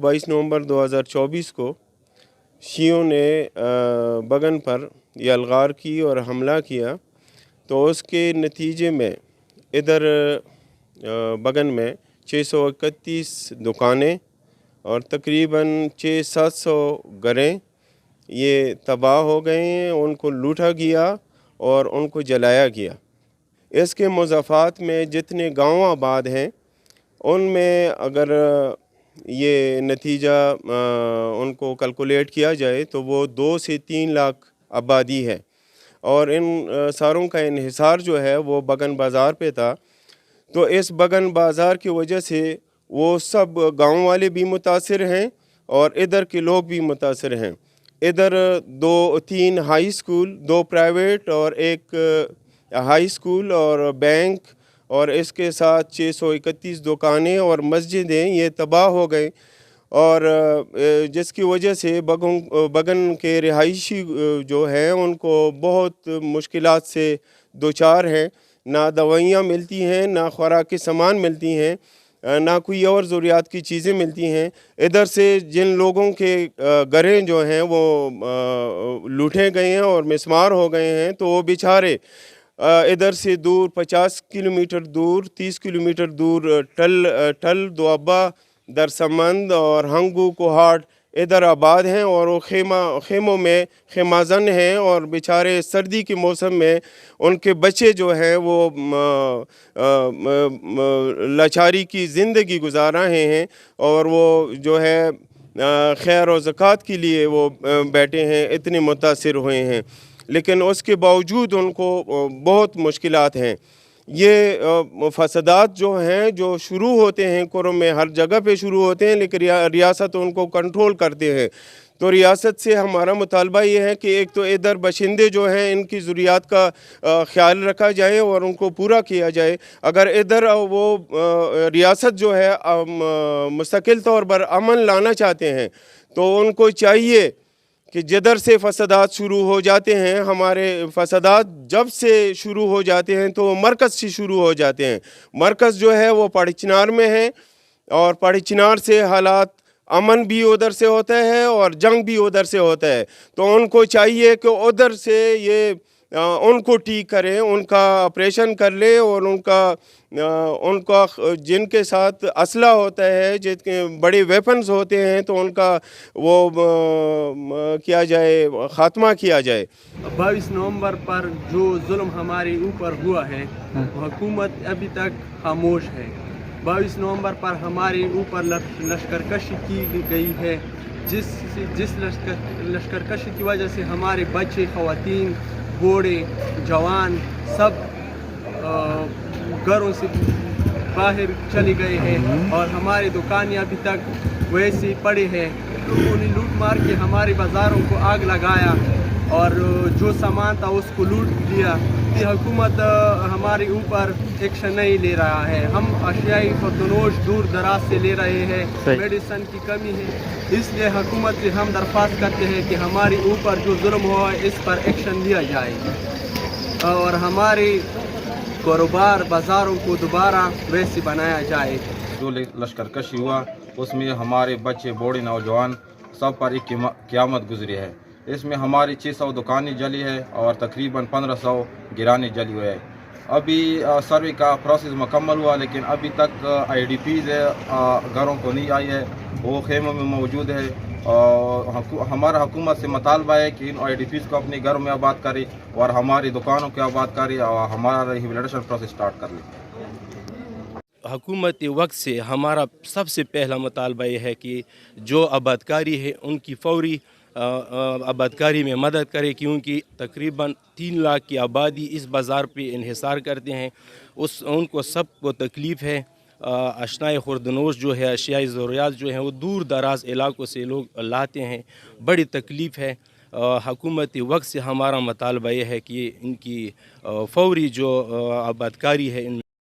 22 नवंबर 2024 को शियों ने बगन पर यलगार की और हमला किया, तो उसके नतीजे में इधर बगन में 631 दुकानें और तकरीबन 600-700 घरें ये तबाह हो गए हैं, उनको लूटा गया और उनको जलाया गया। इसके मुज़ाफ़ात में जितने गांव आबाद हैं उनमें अगर ये नतीजा उनको कैलकुलेट किया जाए तो वो 2 से 3 लाख आबादी है, और इन सारों का इन्हिसार जो है वो बगन बाज़ार पे था। तो इस बगन बाज़ार की वजह से वो सब गांव वाले भी मुतासिर हैं और इधर के लोग भी मुतासिर हैं। इधर 2-3 हाई स्कूल, 2 प्राइवेट और 1 हाई स्कूल और बैंक, और इसके साथ 631 दुकानें और मस्जिदें ये तबाह हो गए, और जिसकी वजह से बगन के रिहायशी जो हैं उनको बहुत मुश्किलात से दोचार हैं। ना दवाइयाँ मिलती हैं, ना खुराकी सामान मिलती हैं, ना कोई और ज़रूरियात की चीज़ें मिलती हैं। इधर से जिन लोगों के घरें जो हैं वो लूटे गए हैं और मिस्मार हो गए हैं, तो वो बेचारे इधर से दूर 50 किलोमीटर दूर, 30 किलोमीटर दूर टल दोअब्बा, दरसमंद और हंगू कोहाट इधर आबाद हैं, और वो खेमों में खेमाजन हैं, और बेचारे सर्दी के मौसम में उनके बच्चे जो हैं वो लाचारी की ज़िंदगी गुजार रहे हैं, और वो जो है खैर और ज़कात के लिए वो बैठे हैं, इतने मुतासिर हुए हैं। लेकिन उसके बावजूद उनको बहुत मुश्किलात हैं। ये फसादात जो हैं जो शुरू होते हैं कुरम में, हर जगह पे शुरू होते हैं, लेकिन रियासत उनको कंट्रोल करते हैं। तो रियासत से हमारा मुतालबा ये है कि एक तो इधर बशिंदे जो हैं इनकी ज़रूरियात का ख्याल रखा जाए और उनको पूरा किया जाए। अगर इधर वो रियासत जो है मुस्तकिल तौर पर अमन लाना चाहते हैं, तो उनको चाहिए कि जिधर से फसादात शुरू हो जाते हैं, हमारे फसादात जब से शुरू हो जाते हैं तो मरकज़ से शुरू हो जाते हैं। मरकज़ जो है वो पड़चनार में है, और पड़चनार से हालात अमन भी उधर से होता है और जंग भी उधर से होता है। तो उनको चाहिए कि उधर से ये उनको ठीक करें, उनका ऑपरेशन कर ले, और उनका जिनके साथ असला होता है, जिनके बड़े वेपन्स होते हैं, तो उनका वो किया जाए, ख़ात्मा किया जाए। 22 नवंबर पर जो जुल्म हमारे ऊपर हुआ है, हुकूमत अभी तक खामोश है। 22 नवंबर पर हमारे ऊपर लश्करकशी की गई है, जिस लश्करकशी की वजह से हमारे बच्चे, ख़वातीन, बूढ़े, जवान सब घरों से बाहर चले गए हैं, और हमारी दुकानें अभी तक वैसे ही पड़ी हैं। लोगों ने लूट मार के हमारे बाज़ारों को आग लगाया और जो सामान था उसको लूट लिया। ये हुकूमत हमारे ऊपर एक्शन नहीं ले रहा है। हम अशियाई फतनोश दूर दराज से ले रहे हैं, मेडिसन की कमी है, इसलिए हुकूमत से हम दरख्वास्त करते हैं कि हमारे ऊपर जो जुल्म हुआ है इस पर एक्शन लिया जाए, और हमारे कारोबार बाज़ारों को दोबारा वैसे बनाया जाए। जो लश्करकशी हुआ उसमें हमारे बच्चे, बूढ़े, नौजवान सब पर एक क़यामत गुजरी है। इसमें हमारी 600 दुकानें जली है और तकरीबन 1500 गिराने जली हुई है। अभी सर्वे का प्रोसेस मुकम्मल हुआ, लेकिन अभी तक IDPs घरों को नहीं आई है, वो खेमों में मौजूद है। और हमारा हुकूमत से मुतालबा है कि इन IDPs को अपने घरों में आबाद करे और हमारी दुकानों को आबाद करे और हमारा रिहेबिलिटेशन प्रोसेस स्टार्ट कर ले। हुकूमत वक्त से हमारा सबसे पहला मुतालबा ये है कि जो आबादकारी है उनकी फ़ौरी आबादकारी में मदद करे, क्योंकि तकरीबन 3 लाख की आबादी इस बाज़ार पे इन्हिसार करते हैं। उनको सब को तकलीफ़ है। अशनाए खुर्दनोश जो है, अशियाई ज़रूरियात जो हैं वो दूर दराज इलाकों से लोग लाते हैं, बड़ी तकलीफ़ है। हुकूमती वक्त से हमारा मुतालबा ये है कि इनकी फ़ौरी जो आबादकारी है इन